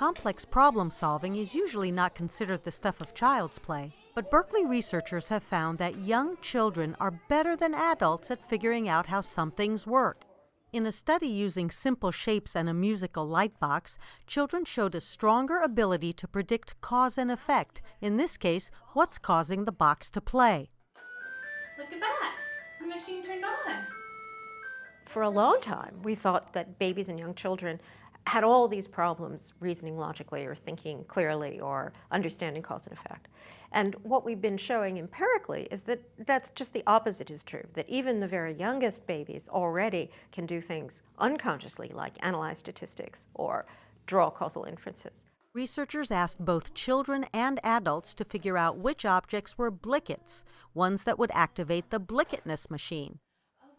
Complex problem solving is usually not considered the stuff of child's play, but Berkeley researchers have found that young children are better than adults at figuring out how some things work. In a study using simple shapes and a musical light box, children showed a stronger ability to predict cause and effect, in this case, what's causing the box to play. Look at that! The machine turned on. For a long time, we thought that babies and young children had all these problems reasoning logically or thinking clearly or understanding cause and effect. And what we've been showing empirically is that that's just the opposite is true, that even the very youngest babies already can do things unconsciously like analyze statistics or draw causal inferences. Researchers asked both children and adults to figure out which objects were blickets, ones that would activate the blicketness machine.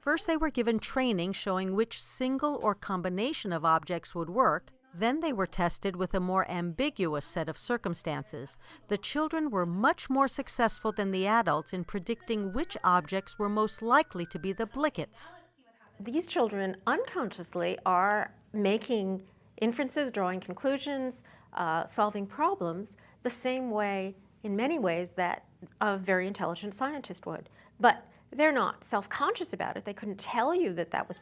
First, they were given training showing which single or combination of objects would work. Then they were tested with a more ambiguous set of circumstances. The children were much more successful than the adults in predicting which objects were most likely to be the blickets. These children unconsciously are making inferences, drawing conclusions, solving problems the same way, in many ways, that a very intelligent scientist would. But they're not self-conscious about it. They couldn't tell you that that was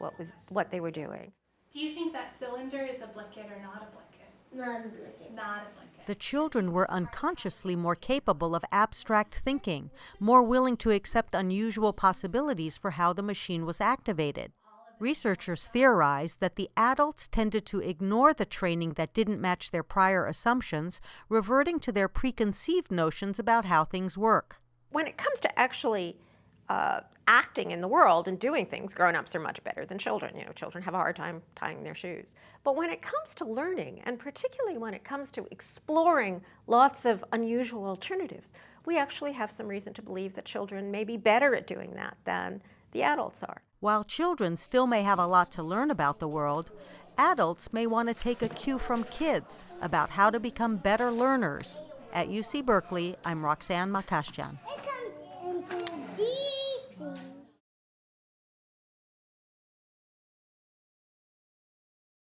what they were doing. Do you think that cylinder is a blicket or not a blicket? Not a blicket. Not a blicket. The children were unconsciously more capable of abstract thinking, more willing to accept unusual possibilities for how the machine was activated. Researchers theorized that the adults tended to ignore the training that didn't match their prior assumptions, reverting to their preconceived notions about how things work. When it comes to actually acting in the world and doing things, grown-ups are much better than children. You know, children have a hard time tying their shoes. But when it comes to learning, and particularly when it comes to exploring lots of unusual alternatives, we actually have some reason to believe that children may be better at doing that than the adults are. While children still may have a lot to learn about the world, adults may want to take a cue from kids about how to become better learners. At UC Berkeley, I'm Roxanne Makashjan.